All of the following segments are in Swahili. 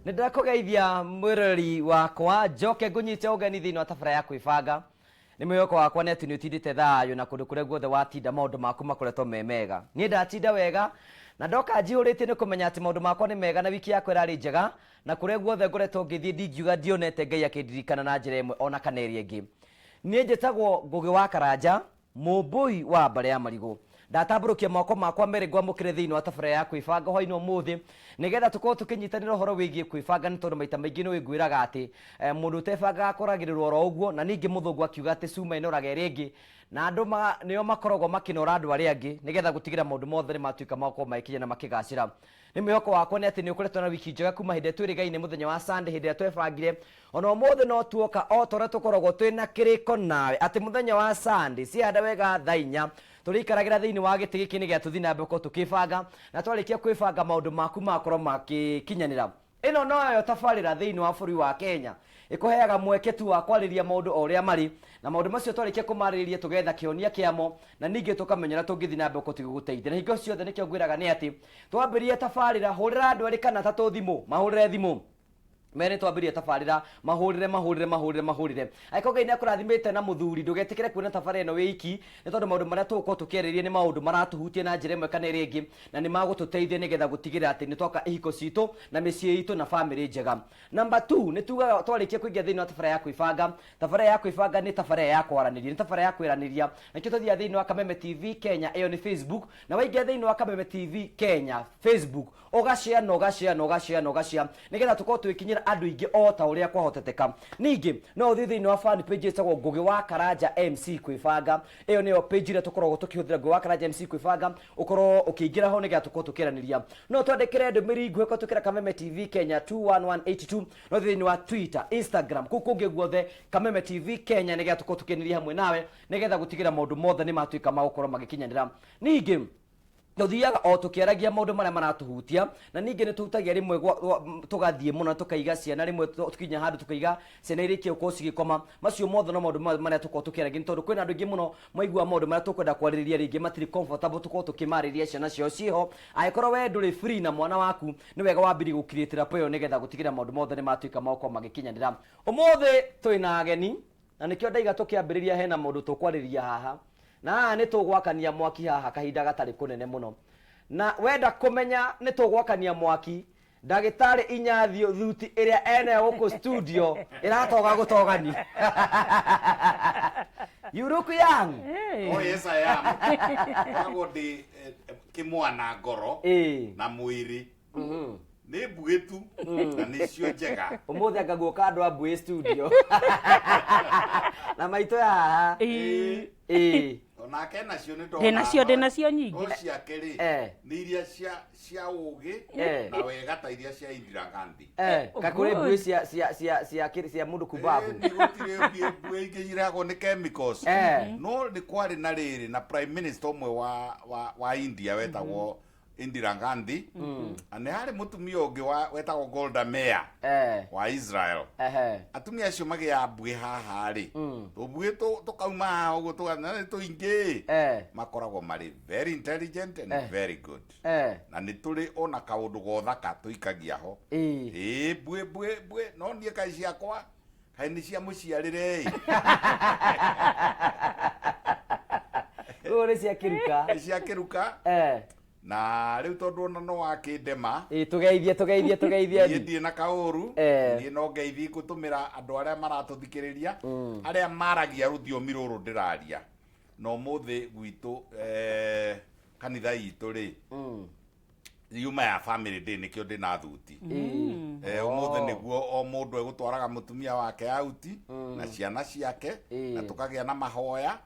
Nĩndakũgeithia mwĩrori wakwa njoke ngũnyite ũgeni thĩinĩ wa tabara ya kwĩbanga. Nĩ mwĩhoko wakwa nĩ atĩ nĩ ũtindĩte thayũ na kũndũ kũrĩa guothe watinda maũndũ maku makoretwo me mega. Niĩ ndatinda wega na ndoka njihũrĩtie nĩ kũmenya atĩ maũndũ makwa nĩ mega na wiki yakwa ĩrarĩ njega, na kũrĩa guothe ngoretwo ngĩthiĩ ndingiuga ndionete Ngai akĩndirikana na njĩra ĩmwe ona kana ĩrĩa ĩngĩ. Niĩ njĩtagwo Ngũgĩ wa Karanja, mũmbũi wa Mbare ya Marigũ. Ndatambũrũkia moko makwa merĩ ngwamũkĩre thĩinĩ wa tabara ya kwĩbanga hwaĩ-inĩ ũmũthĩ nĩgetha tũkorwo tũkĩnyitanĩra ũhoro wĩgiĩ kwĩbanga, nĩ tondũ maita maingĩ nĩ ngwĩraga atĩ mũndũ ũtebangaga akoragĩrĩrwo oro ũguo, na ningĩ mũthũngũ akiuga atĩ cuma ĩnoraga ĩrĩa ĩngĩ, na andũ nĩo makoragwo makĩnora andũ arĩa angĩ nĩgetha gũtigĩra maũndũ mothe nĩ matuĩka makorwo magĩkinya na makĩgacĩra. Nĩ mwĩhoko wakwa nĩ atĩ nĩ ũkoretwo na wiki njega kuma hĩndĩ ĩrĩa twĩrĩgaine mũthenya wa Sunday, hĩndĩ ĩrĩa twebangire. Ona ũmũthĩ no tuoka o ta ũrĩa tũkoragwo twĩna kĩrĩko nawe atĩ mũthenya wa Sunday cianda wega thaa 4 tũrĩikaragĩra thĩinĩ wa gĩtĩ gĩkĩ nĩgetha tũthiĩ na mbere tũkĩbanga, na twarĩkia kwĩbanga maũndũ maku makorwo makĩkinyanĩra. Ĩno noyo tabarĩra thĩinĩ wa bũrũri wa Kenya ĩkũheaga mweke tu wa kwarĩria maũndũ o ũrĩa marĩ, na maũndũ macio twarĩkia kũmarĩrĩria tũgetha kĩhonia kĩamo, na ningĩ tũkamenyera tũngĩthiĩ na mbere tũgĩgũteithia. Na hingo ciothe nĩkĩo ngwĩraga nĩ atĩ twambĩrĩrie tabarĩra, hũrĩra andũ erĩ kana atatũ thimũ, mahũrĩre thimũ mere twambĩrĩrie tabarĩra, mahũrĩre. Angĩkorwo Ngai nĩ akũrathimĩte na mũthuri, ndũgetĩkĩre kuona tabarĩra ĩno wiki, nĩ tondũ maũndũ marĩa tũgũkorwo tũkĩarĩrĩria nĩ maũndũ maratũhutia na njĩra ĩmwe kana ĩrĩa ĩngĩ, na nĩ magũtũteithia nĩgetha gũtigĩrĩra atĩ nĩ twaka ihiko citũ na mĩciĩ itũ na bamĩrĩ njega. Number 2, nĩ tugaga twarĩkia kũingĩra thĩinĩ wa tabara ya kwĩbanga. Tabara ya kwĩbanga nĩ tabara ya kwaranĩria, nĩ tabara ya kwĩranĩria, na kĩo tũthiaga thĩinĩ wa Kameme TV Kenya, ĩyo nĩ Facebook, na waingĩra thĩinĩ wa Kameme TV Kenya Facebook ũgashare nĩgetha tũkorwo twĩkinyĩra andũ aingĩ o ta ũrĩa kwahoteteka. Ningĩ no ũthiĩ thĩinĩ wa fan page ĩtagwo Ngũgĩ wa Karanja MC kwĩbanga. Ĩyo nĩyo page ĩrĩa tũkoragwo tũkĩhũthĩra, Ngũgĩ wa Karanja MC kwĩbanga, ũkorwo ũkĩingĩra ho nĩgetha tũkorwo tũkĩaranĩria. No twandĩkĩre ndũmĩrĩri nguhĩ tũkĩra Kameme TV Kenya 21182, no thĩinĩ wa Twitter, Instagram, kũu kũngĩ guothe Kameme TV Kenya, nĩgetha tũkorwo tũkĩaranĩria hamwe nawe nĩgetha gũtigĩra maũndũ mothe nĩ matuĩka ma gũkorwo magĩkinyanĩra. Ningĩ tũthiaga o tũkĩaragia maũndũ marĩa maratũhutia, na ningĩ nĩ tũhutagia rĩmwe tũgathiĩ mũno tũkaiga ciana, rĩmwe tũkinya handũ tũkaiga ciana irĩkia gũkorwo cigĩkoma. Macio mothe no maũndũ marĩa tũkorwo tũkĩaragia, nĩ tondũ kwĩna andũ aingĩ mũno maigua maũndũ marĩa tũkwenda kwarĩrĩria rĩngĩ matirĩ comfortable tũkorwo tũkĩmarĩria ciana ciao ciho. Angĩkorwo we ndũrĩ free na mwana waku, nĩ wega wambĩrĩrie gũkirĩtĩra peo nĩgetha gũtigĩra maũndũ mothe nĩ matuĩka ma gũkorwo magĩkinyanĩra. Ũmũthĩ twĩna ageni, na nĩkĩo ndaiga tũkĩambĩrĩria hena mũndũ tũkwarĩria haha, na haha nĩ tũgwakania mwaki haha kahinda gatarĩ kũnene mũno. Na wenda kũmenya nĩ tũgwakania mwaki, ndagĩtarĩ Inyathio Thuti ĩrĩa ene gũkũ studio ĩratoga gũtogani. You look young. Hey. Oh yes I am. Nagwo ndi kimwana ngoro na mwĩrĩ. Nĩ mbuĩ tu na nĩcio njega. Ũmũthĩ ngaguoka andũ a mbuĩ studio. Na maitũ ya haha. Onake nacio nĩ ndĩnacio nyingĩ. O ciake rĩ nĩ iria cia ũgĩ na wega ta iria cia Indira Gandhi. Kakũrĩ mbuĩ cia mũndũ kubabu. Nĩ gũtirĩ mbuĩ ingĩ iragwo nĩ chemicals. No nĩ kwarĩ na rĩrĩ na prime minister ũmwe wa India wetagwo Indira Gandhi, nĩ harĩ mũtumia ũngĩ wetagwo Golda Meir wa Israel. Atumia acio magĩa mbuĩ haha rĩ, tũmbuĩ tũkauma haha ũguo tũingĩ makoragwo marĩ very intelligent and very good, na nĩ tũrĩ ona kaũndũ gothaka tũikagia ho. Mbuĩ no niĩ kaĩ ciakwa kaĩ nĩ cia mũciarĩre nĩ cia kĩruka. Nĩ cia kĩruka. Na rĩu tondũ ona no wakĩndema tũgeithie ndiĩ na kaũru, niĩ no ngeithi gũtũmĩra andũ arĩa maratũthikĩrĩria arĩa maragia rũthiomi rũrũ ndĩraria. No mũthĩ gwitũ kanitha itũ rĩ yuma ya family day nĩkĩo ndĩna thuti. Ũmũthĩ nĩguo o mũndũ egũtwaraga mũtumia wake auti na ciana ciake, na tũkagĩa na mahoya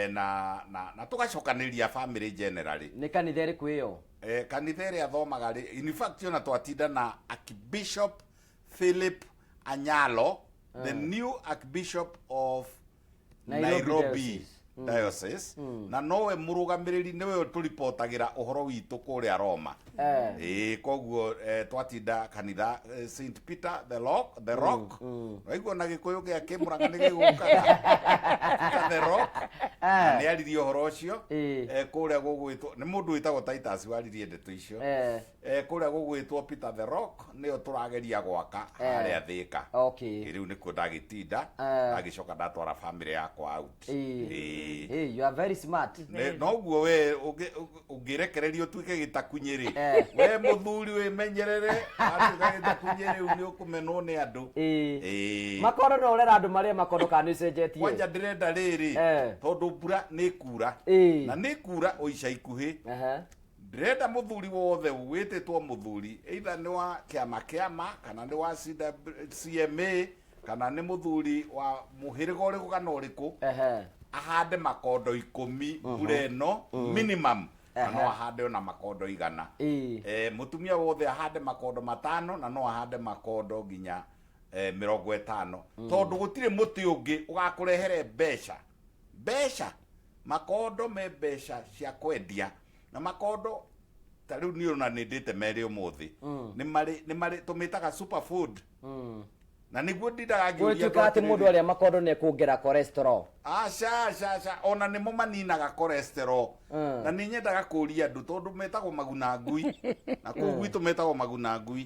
na tũgacokanĩria family generally. Nĩ kanitha ĩrĩkũ ĩyo? Kanitha ĩrĩa athomaga rĩ, in fact ona twatinda na Archbishop Philip Anyalo, the new Archbishop of Nairobi. diocese na nowe murugamiriri niwe turipotagĩra ũhoro witũ kũrĩa Roma koguo twatinda kanitha St Peter the Rock waigua na gĩkũyũ gĩa Kĩmũrang'a nĩ gĩgũkaga the Rock nĩ aririe ũhoro ũcio kũrĩa gũgwĩtwo nĩ mũndũ wĩtagwo Titus waririe ndeto icio kũrĩa gũgwĩtwo Peter the Rock nĩyo tũrageria gwaka harĩa Thĩka rĩu nĩkuo ndagĩtinda ndagĩcoka ndatwara family yakwa out you are very smart noguo we ũngĩrekererio tuĩke gĩtakunyĩrĩ we mũthuri wĩmenyerere atuĩka gĩtakunyĩrĩ nĩ ũkũmenwo nĩ andũ makondo no ũrera andũ marĩa makondo kana nĩcenjetie kwanja ndĩrenda rĩrĩ tondũ mbura nĩ kura na nĩ kura o ica ikuhĩ ndĩrenda mũthuri wothe wĩtĩtwo mũthuri either nĩ wa kĩama kana nĩ wa CMA kana nĩ mũthuri wa mũhĩrĩga ũrĩkũ kana ũrĩkũ ahande makondo 10 mbura ĩno minimum na no ahande ona makondo 100 mũtumia wothe ahande makondo 5 na no ahande makondo nginya 50 tondũ gũtirĩ mũtĩ ũngĩ ũgakũrehere mbeca makondo me mbeca cia kwendia na makondo ta rĩu niĩ ona nĩndĩte merĩ ũmũthĩ nĩ marĩ tũmĩtaga superfood na nĩguo ndindaga ngĩũria atĩ mũndũ arĩa makondo nĩ kuongerera cholesterol aca ona nĩmo maninaga cholesterol na nĩ nyendaga kũria andũ tondũ metagwo maguna ngui na kũu gwitũ metagwo maguna ngui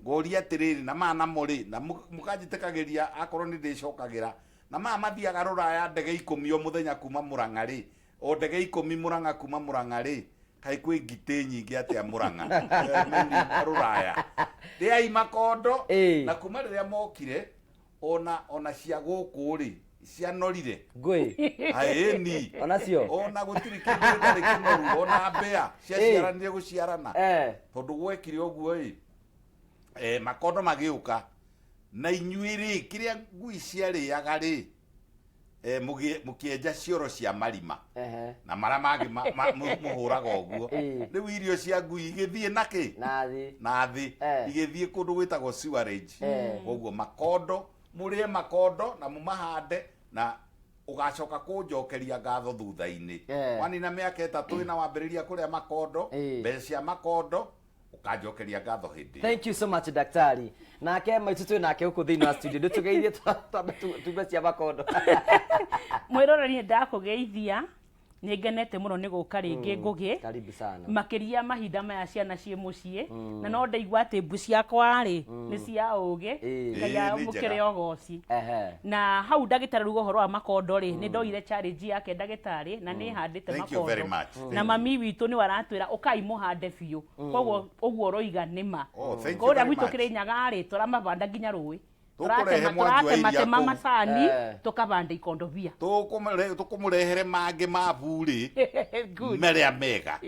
ngoria atĩrĩrĩ na mana mũrĩ na mũkanjĩtĩkagĩria akorwo nĩ ndĩcokagĩra na maya mathiaga Rũraya ndege 10 o mũthenya kuma Mũrang'a rĩ o ndege 10 Mũrang'a kuma Mũrang'a rĩ kaĩ kwĩ ngitĩ nyingĩ atĩa Mũrang'a Rũraya rĩai makondo na kuma rĩrĩa mokire ona cia gũkũ rĩ cianorire ngũĩ aĩni onacio ona gũtirĩ kĩndũ gĩtarĩ kĩnoru ona mbĩa ciaciaranire gũciarana tondũ gwekire ũguo makondo magĩũka na inyuĩ rĩ kĩrĩa ngui ciarĩaga rĩ mũkĩenja cioro cia marima na marĩa mangĩ mũhũraga ũguo rĩu irio cia ngui igĩthiĩ nakĩ nathĩ igĩthiĩ kũndũ gwĩtagwo sewerage ũguo makondo mũrĩe makondo na mũmahande na ugacoka kunjokeria ngatho thutha-inĩ wanina mĩaka 3 na wambĩrĩria kũrĩa makondo mbeca cia makondo ukanjokeria ngatho hindi. Thank you so much daktari. Nake maitutu nake huko thĩinĩ wa studio ndutugeithie tumbe cia makondo. Mwiroreri ndakugeithia ningenete muno ni guka ringi ngugi. Karibu sana. Makiria mahinda maya ciana cie mucie na no ndaigua ati mbu ciakwa ri ni cia ugi kaya mukire ogoci. Na hau ndagitari rugo horo wa makondo ri ni ndoire challenge yake ndagitari na ni handite makondo. Na mami witu ni waratwira ukai muhande biu. Koguo uguo roiga nima. Koguo gwitu kirinyaga ri turamabanda nginya rui. Turatema macani tukabanda ikondo bia tukumurehere mangi ma buri meria mega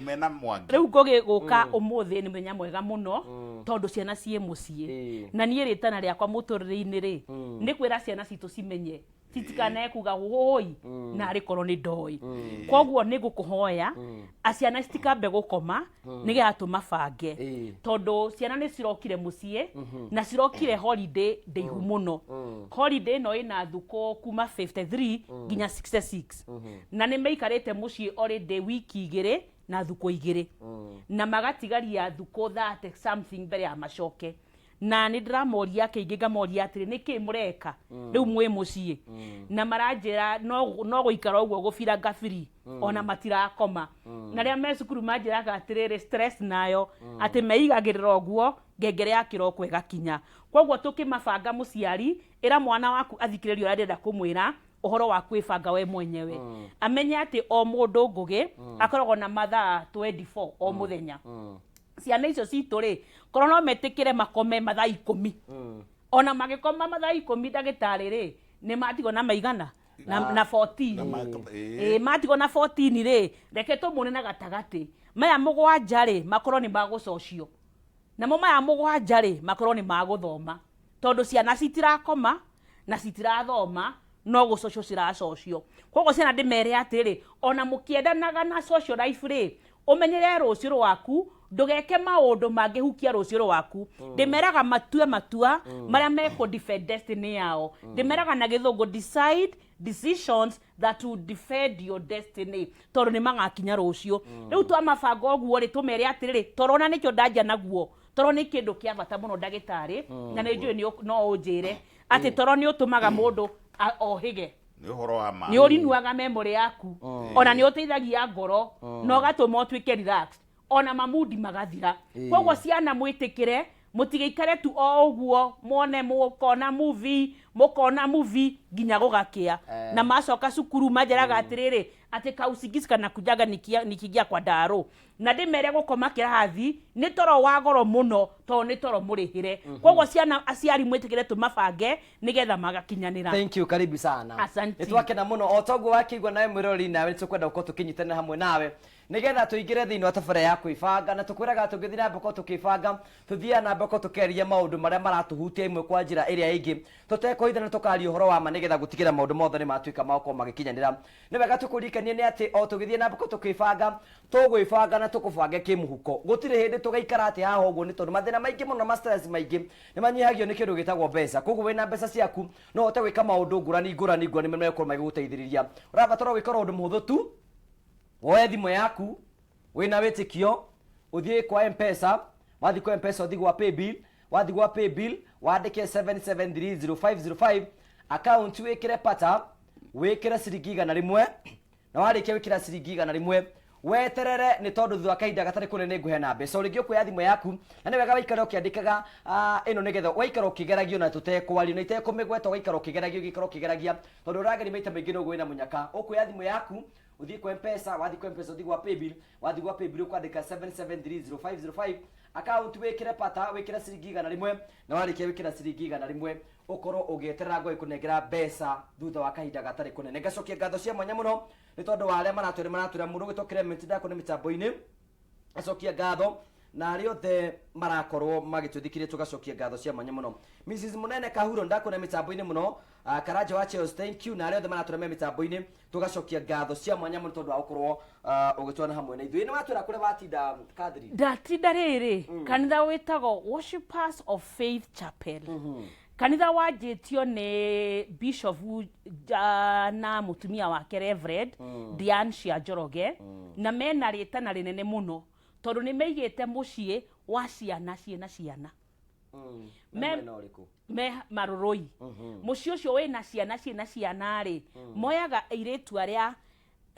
mena mwangi riu ngogi guka umuthi ni menya mwega muno tondu ciana cie mucie na nie ritana riakwa muturire-ini ri ni kwira ciana citu cimenye titikane kuga hoi na arikorwo ni ndoi koguo ni gukuhoya aciana citikambe gukoma ni gatuma bange tondu ciana ni cirokire mucie na cirokire holiday ndaihu muno holiday no ina thuko kuma 53 nginya 66 na ni meikarite mucie already wiki 2 na thuko 2 na magatigaria thuko 30 something mbere ya macoke na ni ndiramoria kaingi ngamoria atiri niki mureka riu mwe mucie na maranjira no guikara uguo gufira ngabiri ona matirakoma na ria me cukuru manjiraga atiriri stress nayo ati meigagirira uguo ngengere ya kiroko igakinya koguo tukimabanga muciari ira mwana waku athikiririo arenda kumwira uhoro wa kwibanga we mwenyewe amenye ati o mundu ngugi akoragwo na mathaa 24 o muthenya ciana icio citu ri korwo no metikire makome mathaa 10 ona magikoma mathaa 10 ndagitari ri ni matigo na maigana na 14 matigo na 14 ri reke tumune na gatagati maya mugwanja ri makorwo ni magucocio namo maya mugwanja ri makorwo ni maguthoma tondu ciana citirakoma na citirathoma no gucocio ciracocio koguo ciana ndimere atiri ona mukiendanaga na social life ri umenyere rucio rwaku ndugeke maundu mangihukia rucio rwaku ndimeraga matua maria meko defend destiny yao ndimeraga na githungu decisions that will defend your destiny toro ni magakinya rucio riu twa mabanga oguo ri tumere atiriri torona nikyo ndanja naguo toro ni kindu kia bata muno ndagitari na ni njui no unjire ati toro ni utumaga mundu ohige ni uhoro wa ma ni urinuaga memory yaku ona ni uteithagia ngoro no gatuma utwike relaxed ona mamudi magathira kogwo ciana mwitikire mutigeikare tu o uguo mone mukona movie ginya gugakia na macoka cukuru majeraga atiriri ati kausigis kana kujaga nikigia kwa ndaro na ndimere gukoma kirahathi ni toro wa goro muno to ni toro murihire kogwo ciana aciari mwitikire tu mabange nigetha magakinyanira. Thank you, karibu sana. Asante. Nitwakena muno otogu wakigwa nawe mwirori nawe nitukwenda uko tukinyitana hamwe nawe nigetha tuigire thiini wa tabara ya kwibanga na tukwiraga tugithira mboko tukibanga tuthia na mboko tukeria maundu maria maratuhutia imwe kwa njira iria ingi tutekoithana tukari uhoro wa ma nigetha gutigira maundu mothe ni matuika mako magikinyanira ni wega tukurikanie ni ati o tugithia na mboko tukibanga tugwibanga na tukubange kimuhuko gutire hindi tugaikara ati haho uguo ni tondu mathina maingi muno ma stress maingi ni manyihagio ni kindu gitagwo mbeca koguo wina mbeca ciaku no hote gwika maundu ngurani ngurani ngurani ni mekorwo magiguteithiriria urabatara gwikora undu muhuthu tu woe thimu yaku wina witikio uthie kwa M-Pesa wathi kwa M-Pesa uthi gwa paybill wathi gwa paybill wandike 7730505 account wikire pata wikire ciringi 100 na warikia wikira ciringi 100 weterere ni tondu thwa kahinda gatari kunene nguhe na mbeca uringio kwa thimu yaku na ni wega waikara ukiandikaga ino nigetha waikara ukigeragio na tutekwario na itekumigweta waikara ukigeragio gikoro ukigeragia tondu urageri maita maingi no gwina munyaka ukuya thimu yaku uthie kwa M-Pesa wathi kwa M-Pesa uthi gwa paybill ukandika 7730505 account wikire pata wikira ciringi 100 na warikia wikira ciringi 100 ukoro ugeterera ngo ikunengera mbeca thutha wa kahinda gatari kunene ngacokia ngatho cia mwanya muno ni tondu wa aria maratwira muno gitokire mitida kune mitambo-ini acokia ngatho na ari othe marakorwo magituthikirie tugacokia ngatho cia mwanya muno Mrs Munene Kahuro ndakune mitambo-ini muno Karanja wa Chelsea thank you na ari othe maratwira mitambo-ini tugacokia ngatho cia mwanya muno tondu wa gukorwo ugitwana hamwe na ithuĩ ni watwira kure watinda Kadri ndatinda riri kanitha witago Worshipers of Faith Chapel kanitha wanjitio ni Bishop na mutumia wake Reverend Diane Cia Njoroge na mena ritana rinene muno tondu ni meigite mucii wa ciana ciana me maroroi mucii ucio wina ciana ri moyaga iritu aria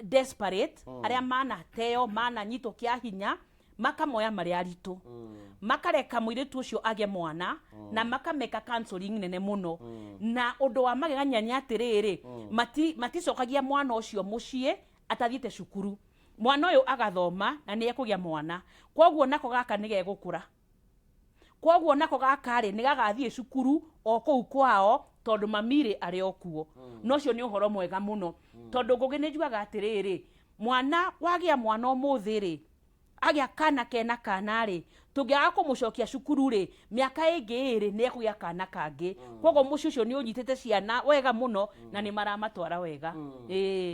desperate aria manateo mananyitwo kia hinya makamoya mari aritu makareka muiritu ucio age mwana na makameka counseling nene muno na undu wa magegania ni atiriri maticokagia mwana ucio mucii atathiite cukuru mwana uyu agathoma na ni ekugia mwana kwoguo nako gaka nigegukura kwoguo nako gaka ri nigagathie cukuru o kou kwao tondu mamiri ari okuo nocio ni uhoro mwega muno tondu ngugi ni njugaga atiriri mwana wagia mwana umuthi ri agia kana kena kana ri tungiaga kumucokia cukuru ri miaka ingi ri ni ekugia kana kangi kwoguo muci ucio ni unyitete ciana wega muno na ni maramatwara wega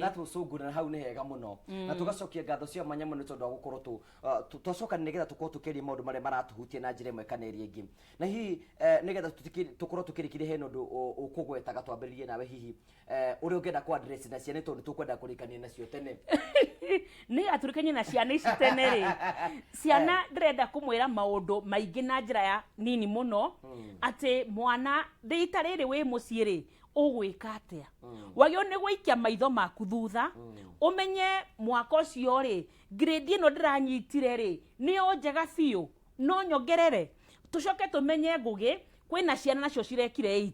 that was so good na hau ni hega muno na tugacokia ngatho cia mwanya muno tondu wa gukorwo tucoka nigetha tukorwo tukiria maundu maria maratuhutia na njira imwe kana iria ingi na hihi nigetha tukorwo tukirikire he nundu ukugwetaga twambiririe nawe hihi uri ungienda ku address na ciana tondu tukwenda kurikania nacio tene ni aturikanye na ciana ici tene ri ciana ndrenda kumwira maundu maingi na njira ya nini muno ati mwana rita riri wi mucii ri ugwika atia wagio ni gwikia maitho maku thutha umenye mwaka ucio ri grade ino ndiranyitire ri ni o njega biu no nyongerere tucoke tumenye ngugi kwina ciana nacio cirekire 8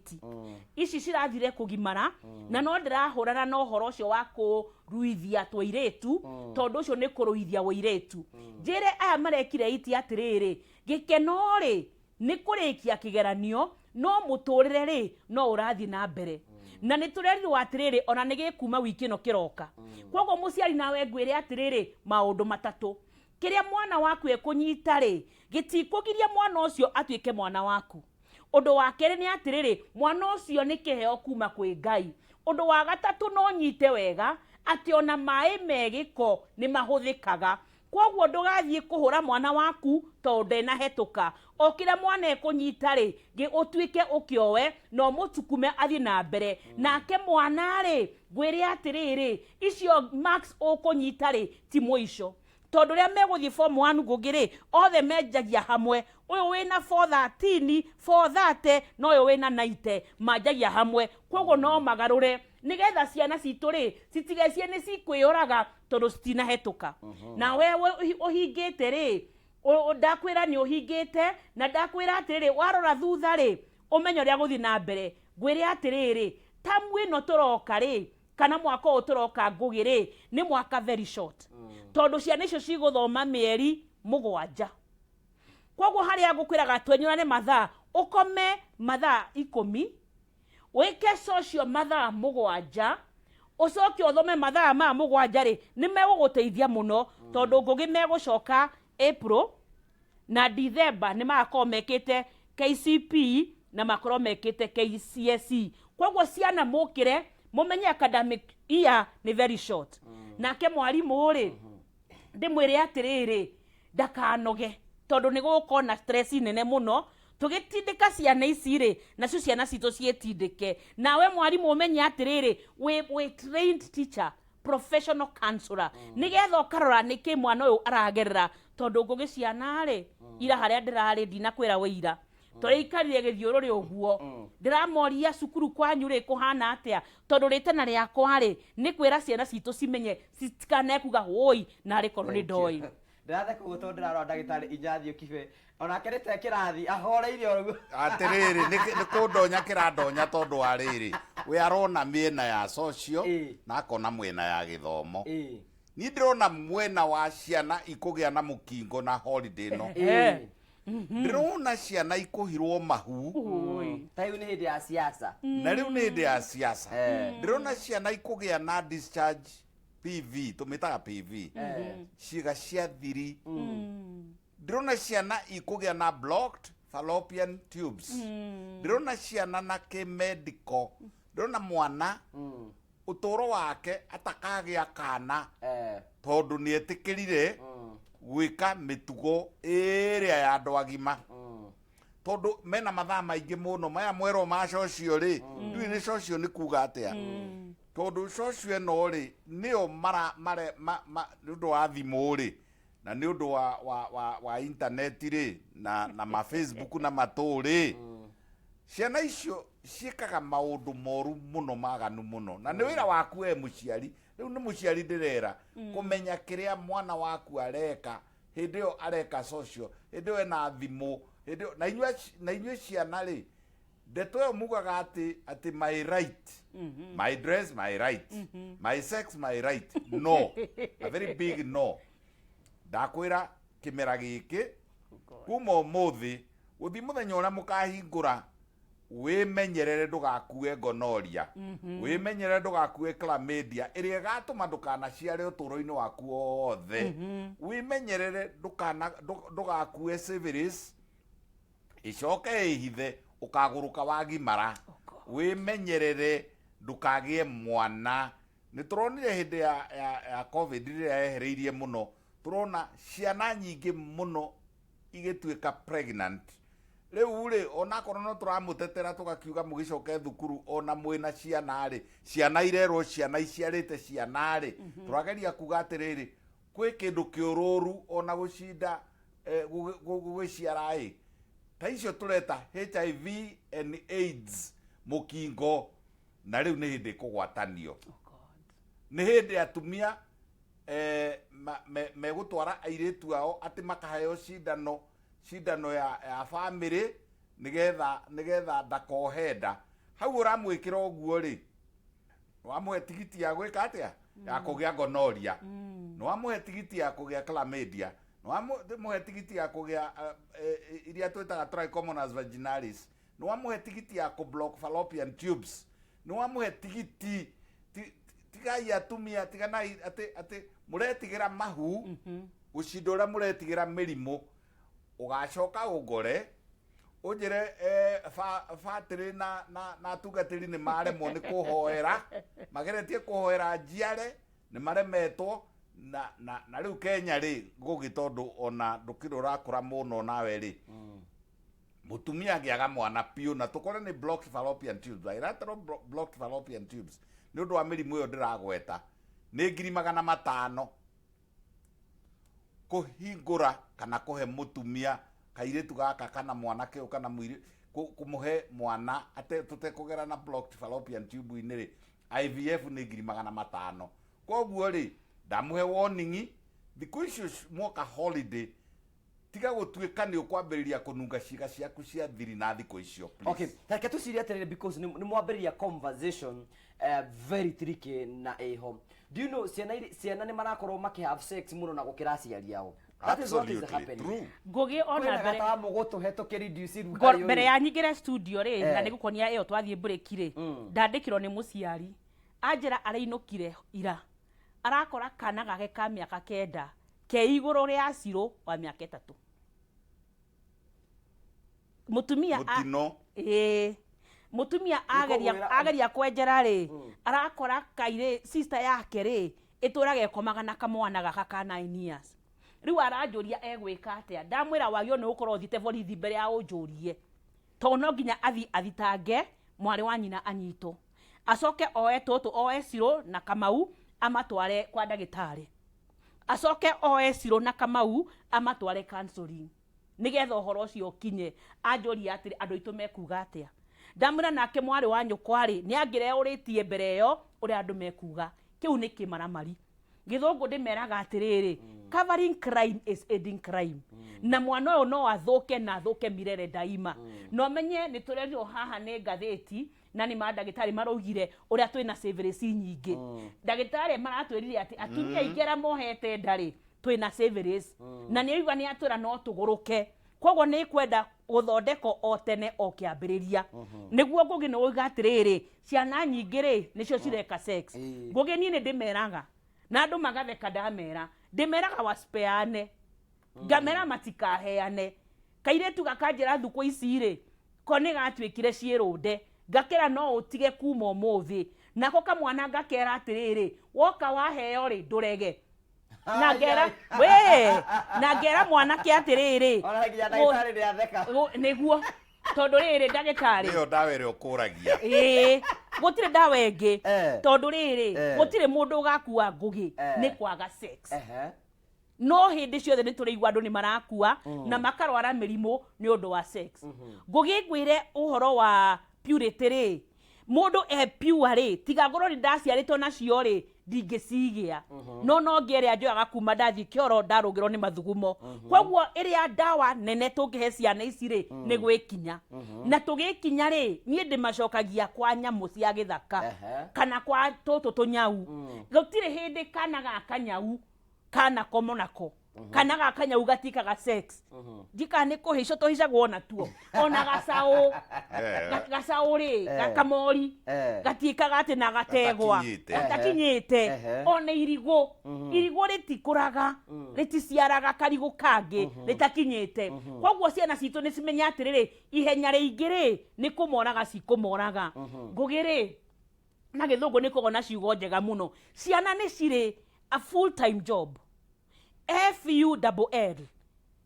ici cirathire kugimara na no ndirahurana no horo ucio wa kuruithia twiretu tondu ucio ni kuruithia wiretu njire aya marekire 8 atiriri gikeno ri ni kurikia kigeranio no muturire ri no urathi na mbere na ni turerirwo atiriri ona nigikuma wiki no kiroka kwoguo muciari nawe ngwire atiriri maundu matatu kiria mwana waku ekunyita ri gitikugiria mwana ucio atuike mwana waku undu wa kere ni atiriri mwana ucio ni kiheo kuma kwi Ngai undu wa gatatu no nyite wega ati ona mai megiko ni mahuthikaga Koguo ndugathie kuhura mwana waku to ndena hetuka okira mwana ekunyita ri ge utuike ukiowe no mutukume athi na mbere nake mwana ri gwire atiriri icio marks ukunyita ri ti muico tondu ria meguthie form 1 gugiri othe menjagia hamwe uyu wina 413 430 no uyu wina 90 manjagia hamwe koguo no magarure nigetha ciana citu ri citigecie ni cikwioraga tondu citina hetuka na wewe uhingite ri ndakwira ni uhingite na ndakwira atiriri warora thutha ri umenyo ria guthi na mbere gwire atiriri tamu ino turoka ri kana mwaka uturoka ngugiri ni mwaka very short tondu ciana icio ciguthoma mieri 7 koguo haria ngukwiraga twenyurane mathaa ukome mathaa 10 wike social mathaa 7 ucoke uthome mathaa ma 7 ri ni meguguteithia muno tondu ngugi megucoka April na December ni magakorwo mekite KCP na makorwo mekite KCSE koguo ciana mukire mumenye academic year ni very short nake mwarimu ri ndimwire atiriri ndakanoge tondu ni gukorwo na stress nene muno tugitindika ciana ici ri nacio ciana citu cietindike nawe mwarimu umenye atiriri we trained teacher professional counselor nigetha ukarora niki mwana uyu aragerera tondu ngugi ciana ri ira haria ndirari ndinakwira wira turiikarire githiururi uguo ndiramoria cukuru kwanyu ri kuhana atia tondu ritana riakwa ri ni kwira ciana citu cimenye citikanekuga hoi na ri korwo ni ndoi ndathe kuguto ndirarora ndagitari Inyathio Kibe ona kerete kirathi ahoreire orugo atiriri ni kundonya kirandonya tondu wa riri we arona miena ya social na akona mwena ya githomo ni ndirona mwena wa ciana ikugia na mukingo na holiday no ndirona ciana ikuhirwo mahu tayo ni hindi ya siasa na riu ni hindi ya siasa ndirona ciana ikugia na discharge PV tumitaga PV ciiga cia thiri ndirona ciana ikugia na blocked fallopian tubes ndirona ciana na medical ndirona mwana utoro wake atakagia kana tondu ni etikirire gwika mitugo iria ya andu agima tondu mena mathaa maingi muno maya mwero ma socio ri ndui ni socio ni kuga atia tondu socio no ri nio mara nundu wa thimu ri na ni undu wa internet ri na ma Facebook na maturi ciana icio ciekaga maundu moru muno maganu muno na ni wira waku we muciari riu ni muciari ndirera kumenya kiria mwana waku areka hindio areka social hindio na thimu hindio na inywe ciana ri ndeto yo mugaga ati my right my dress my right my sex my right no a very big no ndakwira kimera giki kuma umuthi uthi muthenya uria mukahingura wimenyerere ndugakue gonorrhea wimenyerere ndugakue chlamydia iria gatuma ndukana ciare uturo-ini waku othe wimenyerere ndugakue syphilis icoke ihithe ukaguruka wagimara wimenyerere ndukagie mwana nituronire hindi ya covid iria yehereirie muno turona ciana nyingi muno igituika pregnant riu ri ona korwo no turamutetera tugakiuga mugicoke thukuru ona mwina ciana ri ciana irerwo ciana iciarite ciana ri turageria kuga atiriri kwi kindu kiururu ona gucinda gugiciara ta icio tureta HIV and AIDS mukingo na riu ni hindi kugwatanio ni hindi atumia megutwara airitu ao ati makaheo cindano ya family nigetha ndakohenda hau uramwikira uguo ri wamuhe tigiti ya gwika atia ya kugia gonorrhea no wamuhe tigiti ya kugia chlamydia no wamuhe tigiti ya kugia iria twitaga trichomonas vaginalis no wamuhe tigiti ya kublock fallopian tubes no wamuhe tigiti tigai atumia tiganai ati muretigira mahu gucindura muretigira mirimu ugacoka ugore ujire fatiri na tugatiri ni maremwo ni kuhoera mageretie kuhoera njiare ni maremetwo na riu Kenya ri gugi tondu ona ndukirura kura muno nawe ri mutumia agiaga mwana piu na tukore ni blocked fallopian tubes bilateral blocked fallopian tubes ni undu wa mirimu iyo ndiragweta ni 500,000 kuhingura kana kuhe mutumia kairetu gaka kana mwana kio kana mwiri kumuhe mwana ate tutekugera na blocked fallopian tube ini ri IVF ni 500,000 koguo ri ndamuhe warning thiku icio mwoka holiday tiga gutuika ni ukwambiriria kununga ciga ciaku cia thiri na thiku icio please. Okay, take tuciria atiriri because ni mwambiriria conversation very tricky na eho. Do you know ciana ni marakorwo maki have sex muno na gukira aciari ao? That is what is happening. Ngugi ona mbere gata mugutu hetuke reduce mbere ya nyingire studio ri na nigukonia iyo twathie break ri ndandikirwo ni muciari anjira arainukire ira arakora kana gake ka miaka 9 ke iguru ria aciro wa miaka 3 mutumia mutumia ageria kwenjera ri arakora kaire sister yake ri iturage komaga na kamwana gaka ka 9 years riu aranjuria egwika atia ndamwira wagio ni ukorwo thite borithi mbere ya unjurie to no nginya athitange mwari wa nyina anyito acoke oe toto oe Ciro na Kamau amatware kwa ndagitari acoke oe Ciro na Kamau amatware counseling nigetha uhoro ucio ukinye anjuria atiri andu itu mekuga atia ndamwira nake mwari wa nyukwari ni angire uritie mbere yo uri andu mekuga kiu ni kimaramari githungu ndimeraga atiriri covering crime is aiding crime na mwana uyu no athuke na athuke mirere daima no menye ni turerio haha ni ngatheti na ni mandagitari marugire uria twina severance nyingi ndagitari maratwirire ati atumia ingera mohete ndari twina severance na ni igwa ni atura no tuguruke kogo ni kwenda guthondeko o tene o kiambiriria niguo ngugi no ugatiriri ciana nyingiri nicio cireka sex ngugi ni ndimeraga na andu magatheka ndamera ndimeraga waspeane ngamera matikaheane kairetu gakanjira thuko ici ri kone gatwikire ciirunde ngakira no utige kuma umuthi nako kamwana ngakera atiriri woka waheo ri ndurege na ngera na ngera mwana ki atiriri ona nginya ndagitari ri atheka niguo tondu riri ndagitari iyo ndawa iri ukuragia gutire ndawa ingi tondu riri gutire mundu ugakua ngugi ni kwaga sex no hindi ciothe ni turi igwa andu ni marakua na makarwara mirimu ni undu wa sex ngugi ngwire uhoro wa purity ri mundu pure ri tiga ngoro ni ndaciaritwo nacio ri ndingicigia no ngere anjoyaga kuma ndathi kioro ndarugirwo ni mathugumo koguo iria ndawa nene tungihe ciana ici ri ni gwikinya na tugikinya ri nie ndimacokagia kwa nyamu cia githaka kana kwa tutu tunyau gutire hindi kana gaka nyau kana komonako kana gaka nyau gatikaga sex ndika ni kuhico tuhicagwo na tuo ona gacau ri gakamori gatikaga ati na gategwa gatakinyite ona irigo ritikuraga riticiaraga karigo kangi ritakinyite koguo ciana citu ni cimenya atiriri ihenya riingiri ni kumoraga cikumoraga ngugiri na githungu ni kugona ciugo njega muno ciana ni ciri a full time job FULL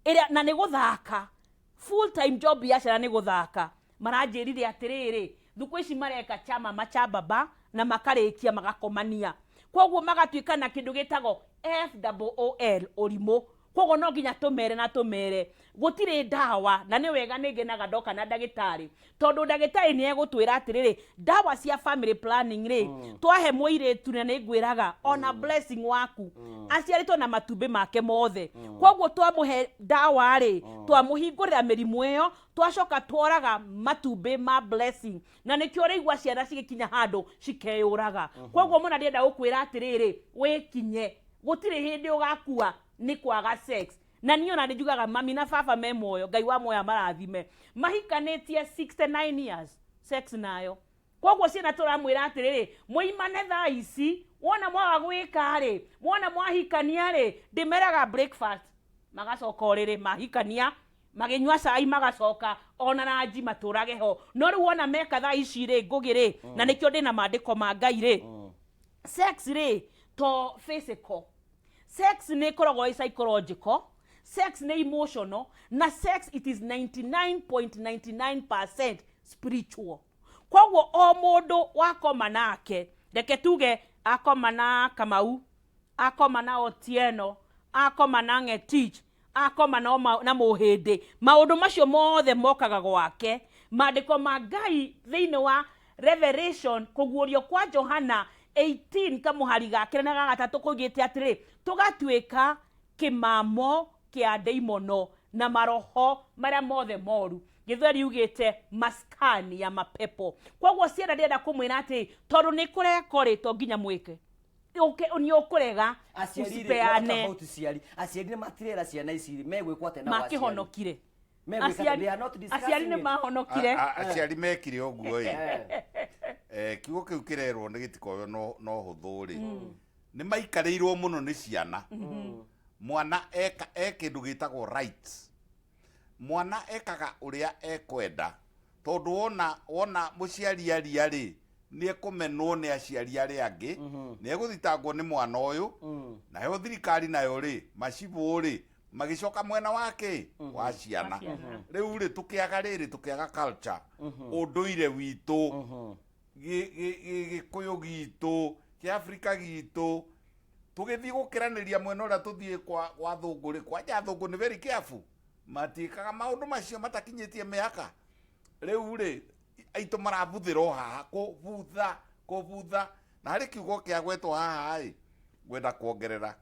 ira na ni guthaka full time job ya ciana ni guthaka maranjirire atiriri thuku ici mareka chama machababa na makarikia magakomania koguo magatwika na kindu gitago FOOL orimo koguo no nginya tumere gutire ndawa na ni wega ningenaga ndoka na ndagitari tondu ndagitari ni egutwira atiriri ndawa cia family planning ri twahe muiretu na ningwiraga ona blessing waku aciaritwo na matumbi make mothe koguo twamuhe ndawa ri twamuhingurira mirimu iyo twacoka tworaga matumbi ma blessing na nikio reigwa ciana cigikinya handu cikeyuraga koguo muna ndienda gukwira atiriri wikinye gutire hindi ugakua ni kwaga sex na niyo na njugaga mami na baba me moyo ngai wa moyo marathime mahikanetie 69 years sex nayo koguo ciana turamwira atiriri muimane thaa ici wona mwaga gwika ri wona mwahikania ri ndimeraga breakfast magacoka riri mahikania maginywa cai magacoka ona ranji maturage ho no ri wona meka thaa ici ri ngugiri na nikio ndina mandiko ma ngai ri sex ri to physical sex nä koragwo psychological, sex nä emotional, na sex it is 99.99% spiritual. Koguo o mundu wakoma nake, reke tuge akoma na Kamau, akoma na Otieno, akoma na Ngetich, akoma na Muhindi, maundu macio mothe mokaga gwake. Maandiko ma Ngai thiini wa Revelation kuguurio kwa Johana 18 kamuhari gakire na gagatatu kugite atiri tugatuika kimamo kia daimono na maroho maria mothe moru. Githeri ugite maskani ya mapepo. Koguo ciana ndienda kumwira ati tondu ni kurekori to nginya mwike ni ukurega usipeane. Aciari ni matirera ciana ici megwikwo tena makihonokire. Aciari ni mahonokire. Aciari mekire oguo kiugo kiu kirerwo ni gitikoyo no huthu ri ni maikarirwo muno ni ciana. Mwana kindu gitagwo rights. Mwana ekaga uria ekwenda tondu wona muciari aria ri ni ekumenwo ni aciari aria angi ni eguthitangwo ni mwana uyu na yo thirikari nayo ri macibu ri magicoka mwena wake wa ciana. Riu ri tukiaga culture unduire witu gikuyu gitu kiafrika gitu tugithii gukiraniria mwena uria tuthii kwa thungu ri kwa thungu ni very careful matikaga maundu macio matakinyitie miaka. Riu ri aitu marabuthiro haha kubutha na hari kiugo kia gwetwo haha gwenda kuongerera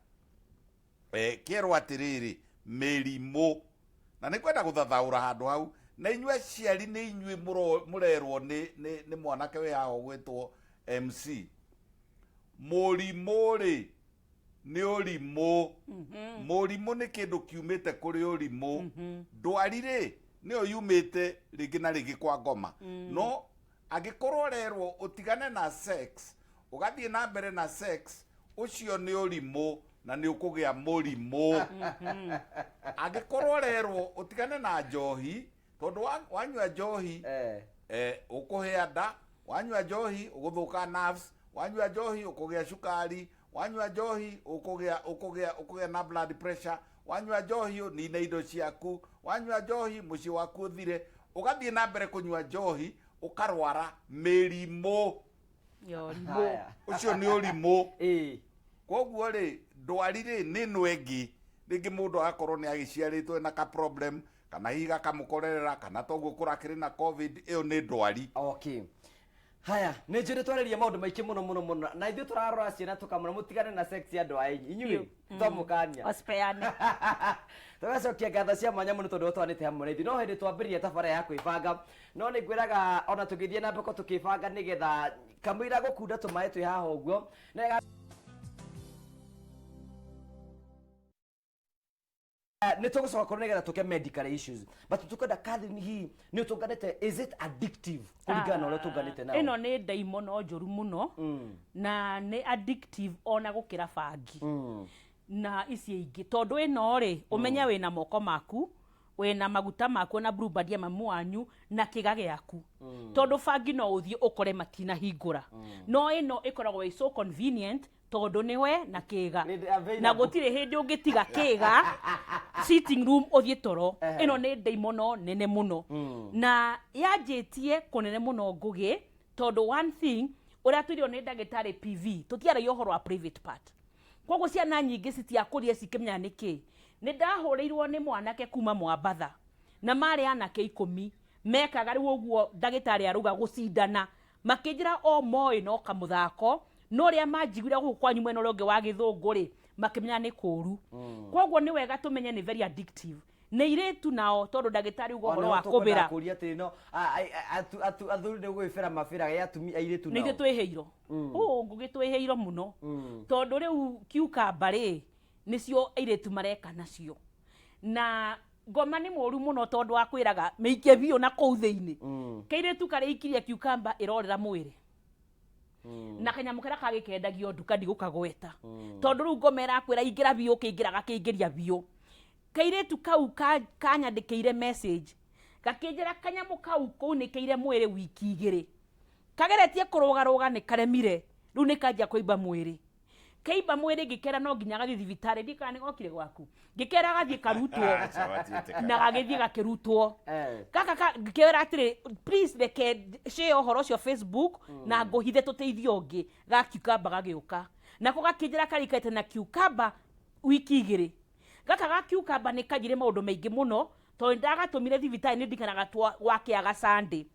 kierwo atiriri mirimo na ni kwenda guthathaura handu hau na inyue ciari ni inyue murerwo ni mwanake we haho gwetwo MC murimo ri ni urimo. Murimo ni kindu kiumite kuri urimo. Ndwari ri niyo yumite ringi na ringi kwa ngoma. No agikorwo rerwo utigane na sex ugathie na mbere na sex ucio ni urimo na ni ukugia murimo. Agikorwo rerwo utigane na njohi tondu wanyua njohi ukuhia nda, wanyua njohi uguthuka nerves, wanyua njohi ukugia cukari, wanyua njohi ukugia na blood pressure, wanyua njohi nina indo ciaku, wanyua njohi muci waku uthire, ugathie na mbere kunyua njohi ukarwara mirimo. Ucio ni urimo. Koguo ri ndwari ri ni nwengi ringi mundu akorwo ni agiciaritwo na ka problem kana higa kamukorerera kana toguo kurakiri na covid iyo ni ndwari. Okay. Haya, ni njire twariria maundu maiki muno na ithu turarora ciana tukamura mutigane na sex ya andu aingi inyui tomukania ospeane tugacokia ngatho cia mwanya muno tondu twanite hamwe ithi no hindi twambiririe tabara ya kwibanga no ni ngwiraga ona tugithie na mbeko tukibanga nigetha kamwira gukunda tumae twi haha uguo na ni tugucoka kuru nigetha tuke medical issues but tukenda Catherine hii ni utunganite is it addictive kuringana uria tunganite nao ino ni daimono njuru muno na ni addictive ona gukira bangi na ici ingi tondu ino ri umenya wina moko maku wina maguta maku na blue band ya mamu wanyu na kiga giaku tondu bangi no uthie ukore matina hingura no ino ikoragwo so convenient tondu niwe na kiga na gutire hindi ungitiga kiga sitting room uthie toro ino ni daimono nene muno na yanjitie kunene muno ngugi tondu one thing uria tuirio ni ndagitari PV tutiaragia uhoro wa private part koguo ciana nyingi citiakurie cikimenya niki ni ndahuriirwo ni mwanake kuma Mwambatha na mari anake 10 mekaga riu uguo ndagitari aruga gucindana makinjira o moi no kamuthako no ria manjiguira guku kwanyu mwena ronge wa Githungu ri makimenya ni kuru koguo ni wega tumenye ni very addictive ne iretu nao tondu ndagitari ugo horo wa kubira kuria ati no athuri ni gwifera mafira ya tumi airetu nao ni twihiro ngugi twihiro muno tondu riu kiukamba ri nicio airetu mareka nacio na ngoma ni moru muno tondu akwiraga meike bio na kou thiini kairetu kare ikiria kiukamba irorera mwiri na kanyamu kara kagikendagio nduka ndigukagweta tondu riu ngomera akwira ingira bio kiingiraga kiingiria bio kairetu kau kanyandikire message gakinjira kanyamu kau kuunikeire mwiri wiki igiri kageretie kurugaruga ni karemire riu ni kanjia kuimba mwiri keimba mwiri ngikera no nginya gathi thibitari ndikana ni gokire gwaku ngikera gathi karutwo na gagithi gakirutwo kaka ngikera atiri please reke share ohoro cio Facebook na nguhithe tuteithio ngi ga cucumber gagiuka nako gakinjira karikete na cucumber wiki igiri gaka ga cucumber ni kajire maundu maingi muno to ndagatumire thibitari ni ndikanaga wake aga Sunday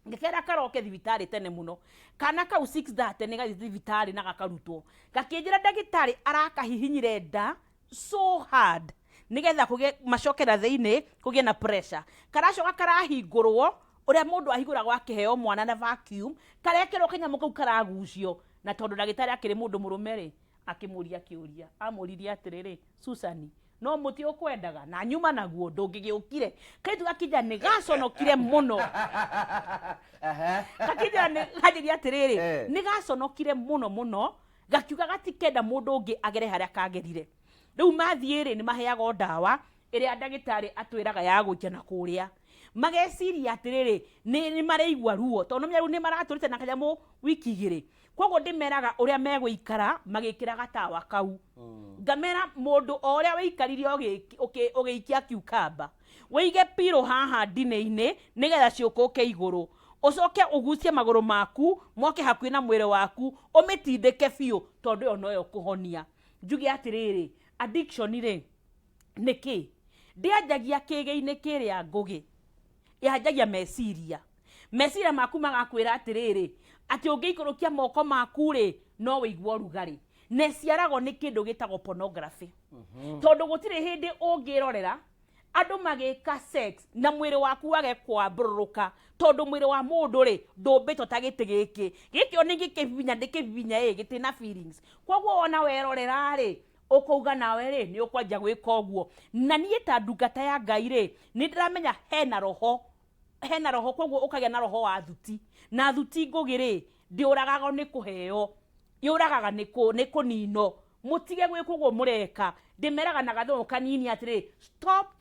ngikera karoke thibitari tene muno kana kau 6:30 ni gathi thibitari na gakarutwo gakinjira ndagitari arakahihinyire nda so hard nigetha kuge macokera theine kuge na pressure karacoka karahingurwo uria mundu ahinguragwo akiheo mwana na vacuum karekero kinyamu kau karagucio na tondu ndagitari akiri mundu murumeri akimuria kiuria amuriria atiriri Susani no muti ukwendaga na nyuma naguo ndungigiukire kaitu gakija ni gaconokire muno gakija ni hajiria atiriri ni gaconokire muno gakiuga gatikenda mundu ungi agere haria kagerire riu mathiiri ni maheago ndawa iria ndagitari atwiraga ya gukia na kuria mageciria atiriri ni mareigwa ruo tondu myaru ni maraturite na kanyamu wiki igiri koguo ndimeraga uria meguikara magikira gatawa kau ngamera mundu oria weikarire ugiikia cucumber weige piro haha ndine-ini nigetha ciukuke iguru ucoke ugucie maguru maku moke hakuhi na mwire waku umitindike biu tondu yo noyo kuhonia njugi atiriri addiction ri niki ndianjagia kige-ini kiria ngugi yanjagia meciria maku magakwira atiriri ati ungiikurukia moko maku ri no wigwo rugari neciarago ni kindu gitagwo pornography tondu gutire hindi ungirorera andu magika sex na mwiri waku wage kwambururuka tondu mwiri wa mundu ri ndumbitwo ta giti gikio ni gikibinya gitina feelings koguo ona werorera ri ukuuga nawe ri ni ukwanja gwika uguo na nie ta ndungata ya Ngai ri ni ndiramenya hena roho koguo ukagia na roho wa thuti na thuti ngugiri ndiuragago ni kuheo yuragaga ni kunino mutige gwikugwo mureka ndimeraga na gatho kanini atiri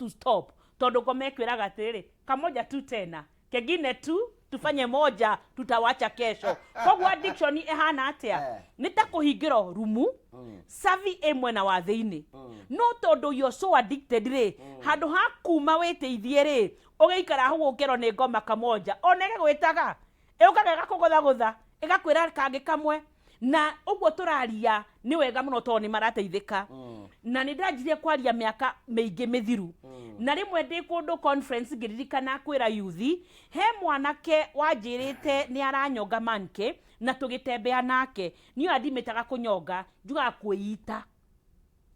stop tondu ngomekwiraga atiri kamoja tu tena kengine tu tufanye moja tutawacha kesho koguo addiction ehana atia nitakuhingiro rumu savi emwe na wathiini no tondu you're so addicted ri handu hakuma witeithie ri ugeikara hugukero ni ngoma kamoja onege gwitaga eukaga gakugotha igakwira kangi kamwe na uguo turaria ni wega muno to ni marateithika na ni ndajirie kwaria miaka meingi mithiru na rimwe ndi kundu conference ngiririkana kwira yuthi he mwanake wanjirite ni aranyonga manke na tugitembea nake niyo andimitaga kunyonga njuga kuita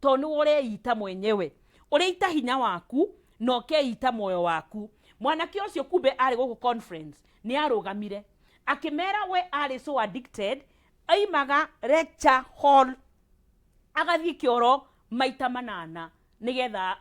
to ni ureita mwenyewe ureita hinya waku no keita moyo waku mwanake ucio kumbe ari guku conference ni arugamire akimera we ari so addicted aimaga lecture hall agathie kioro maita manana nigetha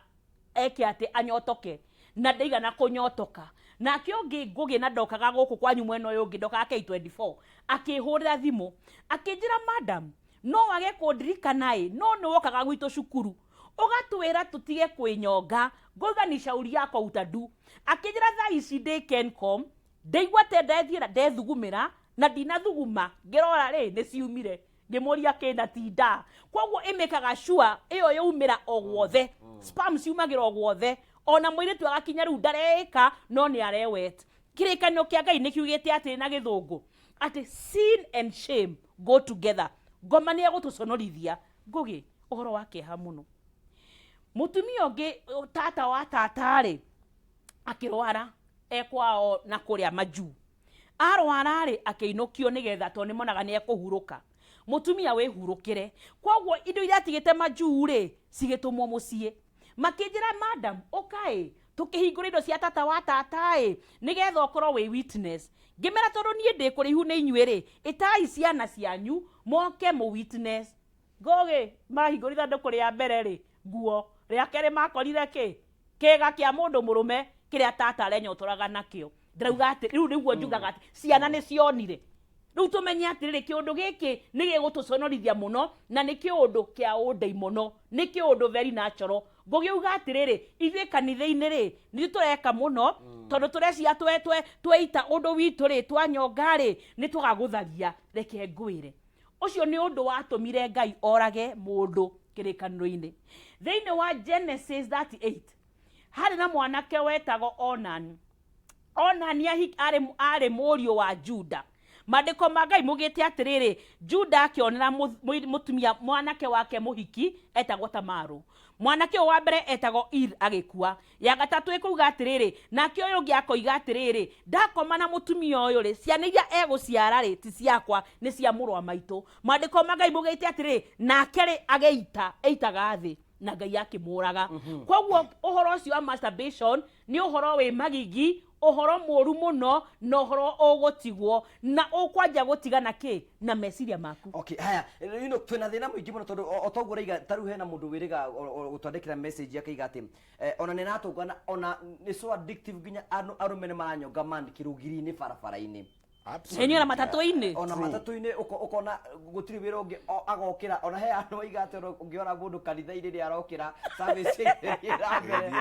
eke ati anyotoke na ndaigana kunyotoka na kiongi ngugi na ndokaga guku kwanyu mweno yungi ndokaga K24 akihurira thimu akinjira madam no wage kundirikana no ni wokaga gwitu cukuru ugatwira tutige kwinyonga ngoiga ni shauri yako utadu akinjira tha ici ndi Kencom ndaigwa te ndethira ndethugumira na dina thuguma ngirora ri ni ciumire ngimuria kenda tinda koguo imekaga shua iyo yaumira ogwothe spam ciumagira ogwothe ona mwire tu agakinya ru ndareka no ni arewet kirikanio kia Ngai nikiugite ati na githungu ati sin and shame go together ngoma ni egutuconorithia ngugi uhoro wake ha muno mutumia ungi tata wa tatari akirwara ekwao na kuria maju arwara ri akeinokio nigetha to ni monaga ni ekuhuruka mutumia we hurukire koguo indo iria tigite maju ri cigitumwo mucie makinjira madam okay tukihingura indo cia tata wa tata nigetha okorwo we witness ngimera tondu nie ndi kurihu ni inyue ri itai ciana cianyu moke mu witness ngoge mahingurira ndu kuria mbere ri nguo ria kere makorire kiga kia mundu murume kiria tata arenyotoraga nakio ndirauga ati riu niguo njugaga ati ciana ni cionire riu tumenye ati ri kiundu giki ni gigutuconorithia muno na ni kiundu kia undei muno ni kiundu very natural ngugiuga ati riri ithuĩ kanitha-inĩ ri ni tureka muno tondu turecia tweita undu witu ri twanyonga ri ni tugagutharia reke ngwire ucio ni undu watumire Ngai orage mundu kirikaniro-ini. Thiini wa Genesis 38 hari na mwanake wetagwo Onan. Onan ari murio wa Juda. Mandiko ma Ngai mugite atiriri, Juda akionera mutumia mwanake wake muhiki etagwo Tamaru. Mwanake wa mbere etagwo Ir agikua. Ya gatatu ikuga atiriri, nake uyu ngi akoiga atiriri, ndakoma na mutumia uyu ri, ciana iria eguciara ri ti ciakwa ni cia murwa maitu. Mandiko ma Ngai mugite atiriri, nake ri eitaga thi na Ngai akimuraga. Koguo uhoro ucio wa masturbation ni uhoro wi magigi, uhoro moru muno, na uhoro ugutigwo na ukwanja gutigana ki na meciria maku. Okay, haya, twina thina muingi muno tondu otoguo reiga taru hena mundu wiriga gutwandikira message yake igati ona ni natungana ona ni so addictive ginya arume ni maranyonga man kirugiri-ini barabara-ini. Absolutely. Na matatu-ini. Ona matatu-ini ukona gutiri wira ungi agokira ona he anu igate ungiona mundu kanitha-ini ri arokira service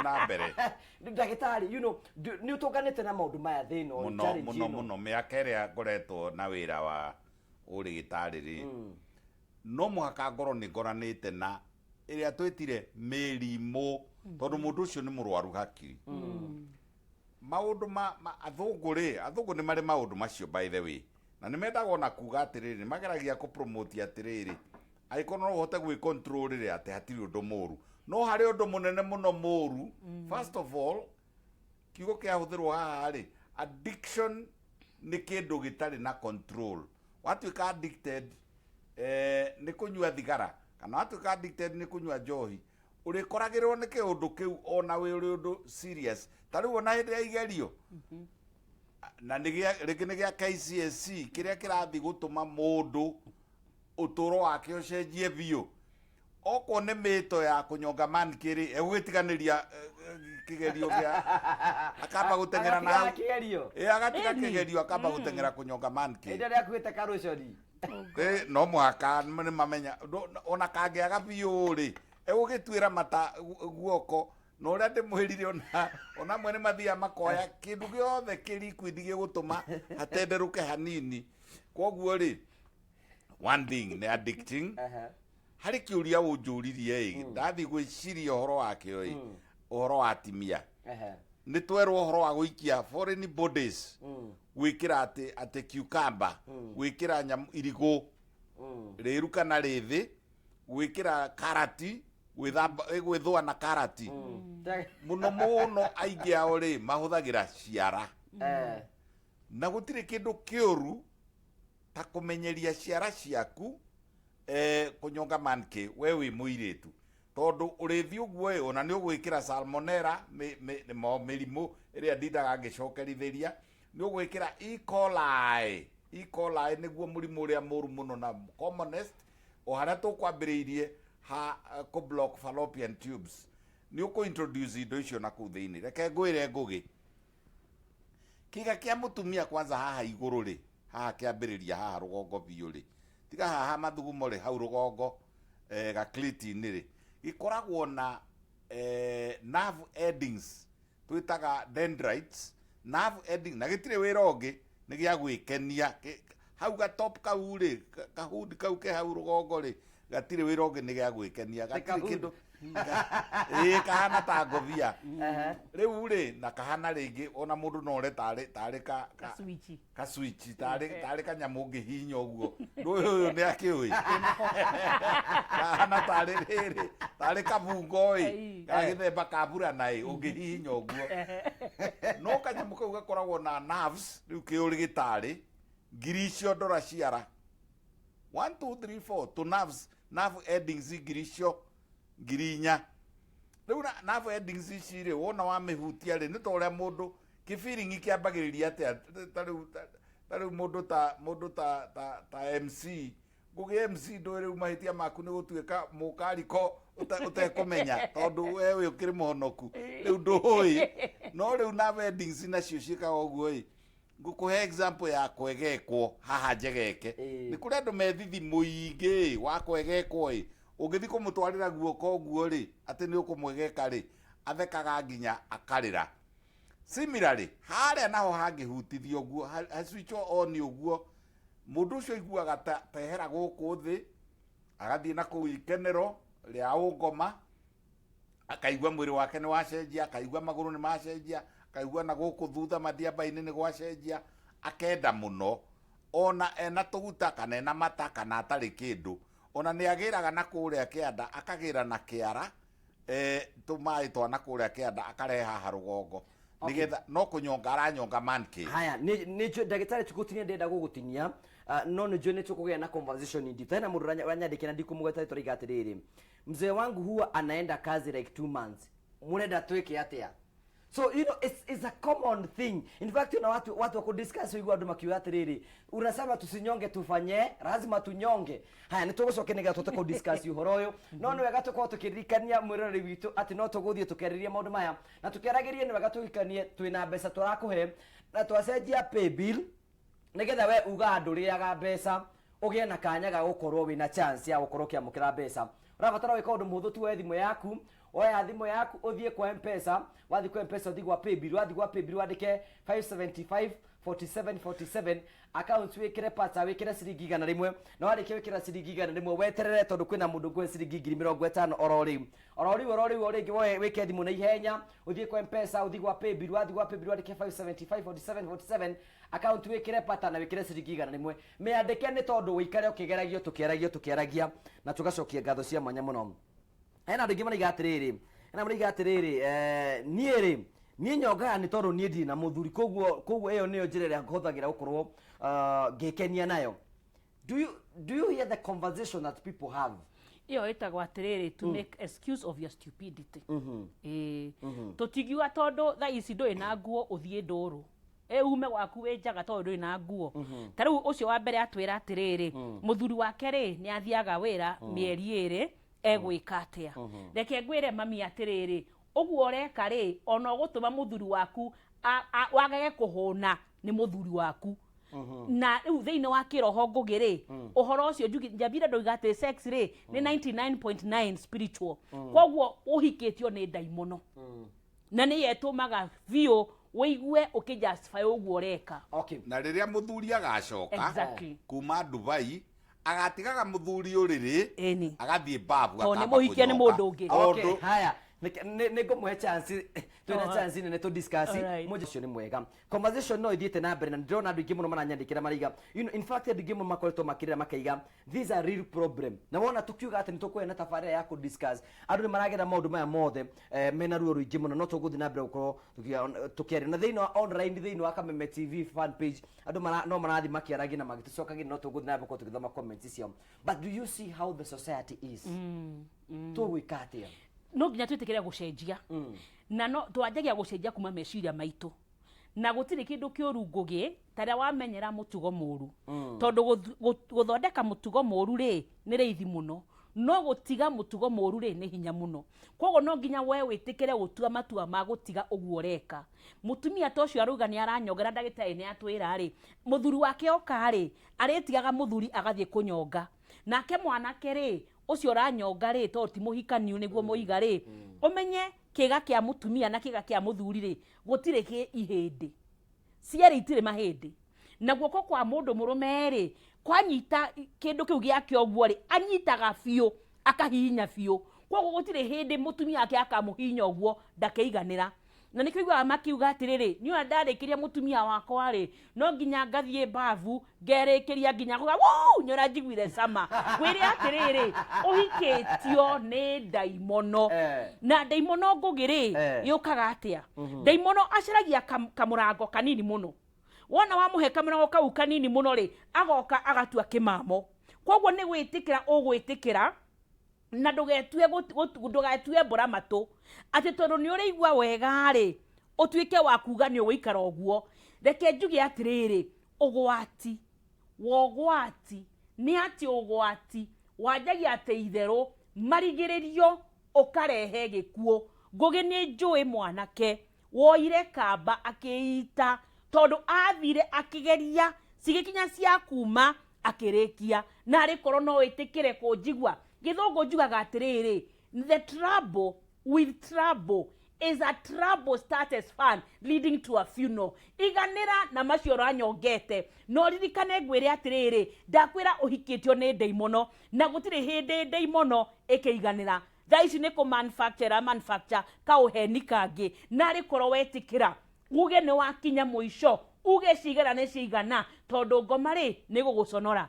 na mbere. Ndagitari, ni utunganite na maundu maya thino muno miaka iria ngoretwo na wira wa urigitari ri no muhaka ngoro ni ngoranite na iria twetire mirimu tondu mundu ucio ni murwaru hakiri. Maundu athungu ni mari maundu macio by the way, na ni mendaga na kuga atiriri, ni mageragia ku promote atiriri aikono no hote gwi control ri ati hatiri undu muru, no hari undu munene muno muru. First of all, kiugo kia huthirwo haha ri, addiction ni kindu gitari na control. Watuika addicted ni kunyua thigara kana watuika addicted ni kunyua njohi, urikoragirwo ni kiundu kiu ona wi uri undu serious. Tariu ona hindi ya igerio na rigi ni gia KCSE kiria kirathi gutuma mundu uturo wake ucenjie biu. Oko ni mito ya kunyonga man kiri egwitiganiria kigerio gia akamba gutengera na kigerio agatiga kigerio akamba gutengera kunyonga man kiri ende akuite karucori no muhaka ni mamenya ona kangiaga biu ri egugitwira mata guoko no uria ndimwirire ona mwene mathia makoya kindu giothe kirikwindi gigutuma atenderuke hanini. Koguo ri one thing ni addicting. Hari kiuria unjuririe ndathi gwiciria uhoro wake oi uhoro wa atimia ni twerwo uhoro wa guikia foreign bodies gwikira ati cucumber gwikira nyam irigo riru kana rithi gwikira karati gwithwa na karati muno aingi ao ri mahuthagira ciara na gutire kindu kiuru ta kumenyeria ciara ciaku kunyonga manke wewe muiritu tondu urithi uguo ona ni ugwikira salmonella mirimu iria ndindaga ngicokerithiria ni ugwikira E. coli niguo murimu uria muru muno na commonest o haria tukwambiriirie ha ku block fallopian tubes ni uku introduce indo icio na ku thiini. Reke ngwire ngugi kiga kia mutumia kwanza haha iguru ri haha kiambiriria haha rugongo biu ri tiga haha mathugumo ri hau rugongo gakliti-ini ri gikoragwo na nerve endings twitaga dendrites. Nerve ending na gitire wira ungi ni gia gwikenia hau ga top kau ri kahudi kau ke hau rugongo ri gatire wira ungi ni gia gwikenia gatire kindu kahana ta ngovia riu ri na kahana ringi ona mundu no re tari ka switch tari kanyamu ngihinya uguo uyu ni akiui kahana tari riri tari kabungo gagithemba ka burana ungihinya uguo no kanyamu kau gakoragwo na nerves riu kiuri gitari ngiri icio ndora ciara 1 2 3 4 to nerve endings ngiricio ngirinya riu nerve endings ici ri wona wa mihutia ri ni to ria mundu kifeeling kiambagiriria atia tariu mundu ta MC ngugi MC ndo riu mahitia maku ni gutuika mukariko utekumenya tondu wewe ukiri muhonoku riu ndui no riu nerve endings nacio ciikaga uguo ngukuhe example ya kwegekwo haha njegeke ni kuri andu methithi muingi wa kwegekwo ungithi kumutwarira guoko guo ri ati ni ukumwegeka ri athekaga nginya akarira. Similarly haria naho hangihutithio guo ha switch on uguo mundu ucio iguaga tehera guku thi agathie na kuu ikenero ria ungoma akaigua mwiri wake ni wacenjia akaigua maguru ni macenjia akaigua na guku thutha mathiambaini ni gwacenjia akenda muno ona ena tuguta kana ena mata kana atari kindu ona ni agiraga na kuria kianda akagira na kiara tumai twana kuria kianda akareha harugongo nigetha no kunyonga aranyonga manki haya ni ndagitari tukutinia ndenda gugutinia no ni jone tukugia na conversation ndi tena mundu ranyandikina ndikumugeta turiga atiriri mzee wangu huwa anaenda kazi like 2 months munenda tweke atia. So you know it's a common thing. In fact una watu wako discuss wigwa andu makiwa atiriri unasema tusinyonge tufanye lazima tunyonge. Haya nitugucokenega tutako discuss uhoro uyu no ni wega tukwo tukiririkania mwirori witu ati no tuguthie tukeriria maundu maya na tukeragirie ni wega tuikanie twina mbeca turakuhe na twacenjia pay bill nigetha we uga andu riaga mbeca ugie na kanya ga gukorwo wina chance ya gukorwo kiamukira mbeca urabatara wika undu muhuthu tu we thimu yaku oya thimu yaku uthie kwa M-Pesa wathi kwa M-Pesa uthi gwa paybill wathi gwa paybill wandike 575 47 47 account wikire pata wikire ciringi 100 na warike wikira ciringi 100 weterere tondu kwina mundu ngwe ciringi 50 orori ringi woe wike thimu na ihenya uthie kwa M-Pesa uthi gwa paybill wathi gwa paybill wandike 575 47 47 account wikire pata na wikire ciringi 100 meandike ni tondu wikare ukigeragio tukieragia na tugacokia ngatho cia mwanya muno. Ena ndingi mariga atiriri nie nyonga ni tondu nie ndi na muthuri koguo eyo niyo njirere ngothagira gukorwo ngekenia nayo. Do you hear the conversation that people have? Iyo itagwo atiriri to make excuse of your stupidity. Tutigiwa tondu tha ici ndui na nguo uthie nduru ume waku wenjaga tondu ndui na nguo tariu ucio wa mbere atwira atiriri muthuri wake ri ni athiaga wira mieri 2 egwika atia reke ngwire mami atiriri uguo reka ri ona gutuma muthuri waku wagage kuhuna ni muthuri waku na riu thiini wa kiroho ngugiri uhoro ucio njambire ndoiga ati sex ri ni 99.9 spiritual koguo uhikitio ni daimono na ni yetumaga vio wigue ukijustify uguo reka. Okay, na riria muthuri agacoka exactly kuma Dubai agatigaga muthuri uriri agathie babu akamba muhikia ni mundu ungi. Okay, haya ningumuhe chance twina chance nene to discuss moja cio ni mwega conversation no ithiete na mbere na ndona andu ingi muno maranyandikira mariga in fact andu ingi muno makoretwo makirira makaiga these are real problem na wona tukiuga ati nitukwena tabarira ya ku discuss andu ni maragera maundu maya mothe mena ruo ruingi muno no tuguthi na mbere gukorwo tukiari na thiini online thiini wa Kameme TV fan page andu no marathi makiaragi na magitucokagire no tuguthi na mbere gukorwo tukithoma comments cio. But do you see how the society is tuwikatia no nginya twitikire gucenjia na no twanjagia gucenjia kuma meciria maitu na gutiri kindu kiuru ngugi taria wamenyera mutugo muru tondu guthondeka mutugo muru ri ni reithi muno no gutiga mutugo muru ri ni hinya muno kogo no nginya we witikire gutua matua ma gutiga uguo reka mutumia tocio aruga ni aranyongera ndagitari ni atwira ri muthuri wake oka ri aritigaga muthuri agathie kunyonga nake mwanake ri ucio ranyonga ri to ti muhikaniu niguo muiga ri umenye kiga kia mutumia na kiga kia muthuri ri gutire ki ihindi ciere itire mahindi na guoko kwa mundu murume ri kwanyita kindu kiu giake oguo ri anyitaga biu akahinya biu koguo gutire hindi mutumia yake akamuhinya oguo ndakeiganira na nikigwa makiuga atiriri ni ona ndarikiria mutumia wakwa ri no nginya ngathie bavu ngerikiria nginya kuga nyora njiguire sama gwire atiriri uhiketio ni daimono na daimono ngugiri yukaga atia daimono acaragia kamurango kanini muno wona wamuhe kamurango kau kanini muno ri agoka agatua kimamo koguo ni gwitikira ugwitikira na ndugetue mbura matu ati tondu ni urigwa wega ri utuike wa kuga ni uguikara oguo reke njuge atiriri ugwati wogwati ni ati ugwati wanjagia ate itheru marigiririo ukarehe gikuo ngugi ni njui mwanake woire kamba akiita tondu athire akigeria cigikinya cia kuma akirikia na ari korwo no witikire kunjigwa githungu njugaga atiriri the trouble with trouble is a trouble status fund leading to a funeral. Iganira na macio ranyongete no ririkane ngwire atiriri ndakwira uhikitio ni ndeimono na gutire hindi ndeimono ikeiganira thaici ni ku manufacture ka uheni kangi na rikoro wetikira uge ni wakinya muico uge cigera ni cigana tondu ngoma ri ni guguconora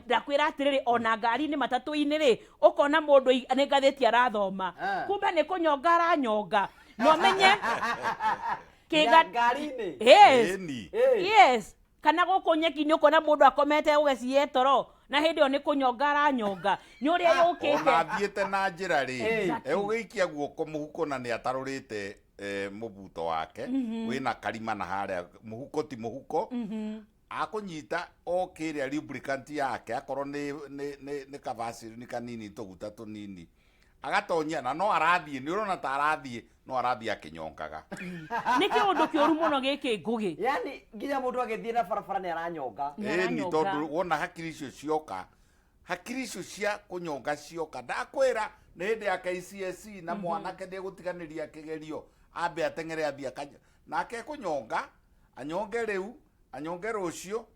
ndakwira atiriri ona ngari ni matatu-ini ri ukona mundu ni ngathiti arathoma kumbe ni kunyonga aranyonga no menye ngari-ini yes kana guku nyeki-ini ukona mundu akomete ugeciye toro na hindi o ni kunyonga aranyonga ni uria yukite ona thiete na njira ri ugiikia guoko muhuko na ni atarurite mubuto wake wina karima na haria muhuko ti muhuko akunyita okiria lubricant yake akorwo ni kavasiri ni kanini tuguta tunini agatonya na no arathie ni urona ta arathie no arathie akinyongaga niki undu kioru muno giki ngugi yani nginya mundu agithie na barabara ni aranyonga ni tondu wona hakiri icio cioka hakiri icio cia kunyonga cioka ndakwira ni hindi ya KCSE na mwanake ndigutiganiria kigerio ambe atengere athia nake kunyonga anyonge riu anyonge rucio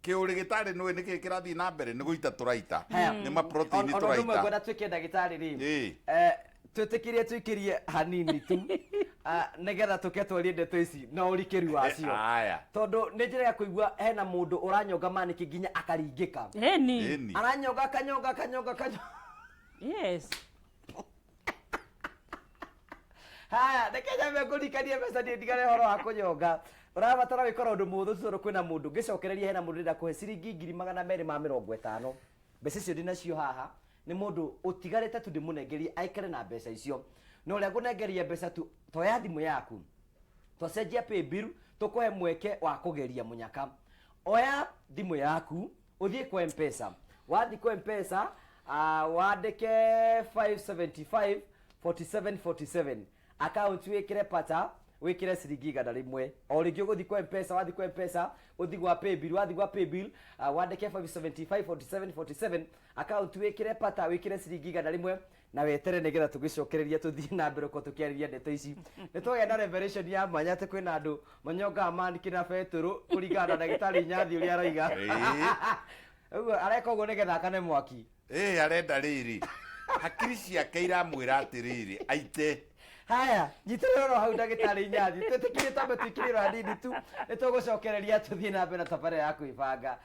kiuri gitari nwe niki kirathi na mbere ni guita turaita ni ma protein turaita ono gwenda twike ndagitari ri twitikirie twikirie hanini tu nigetha tuke twarie ndeto ici na urikiri wacio tondu ni njira ya kuigua hena mundu uranyonga maniki nginya akaringika eni aranyonga kanyonga yes haya ndekenya mengurikanie mbeca ndigare horo wa kunyonga urabatara wikora undu muthu toro kwina mundu ngicokereria hena mundu nda kuhe ciringi 250 mbeca icio ndinacio haha ni mundu utigarite tu ndimunengerie aikare na mbeca icio no uria ngunengeria mbeca tu toya thimu yaku twacenjia pay bill tukuhe mweke wa kugeria munyaka oya thimu yaku uthie kwa M-Pesa wathi kwa M-Pesa wandike 575 4747 account wikire pata wikire ciringi 100 o ringi uguthi kwa M-Pesa wathi kwa M-Pesa uthi gwa pay bill wathi gwa pay bill wandike 575 4747 account wikire pata wikire ciringi 100 na wetere nigetha tugicokereria tuthie na mbere ko tukiariria ndeto ici nitwage na revelation ya mwanya te kwina andu manyonga amandiki na beturu kuringana na ndagitari nyathi uria aroiga uguo areka uguo nigetha akane mwaki arenda riri hakiri ciake iramwira atiriri aite haya nyitiriro hau ndagitari nyathi twetikire tambe twikiriro hanini tu nitugucokereria tuthie na mbere na tabara ya kuibanga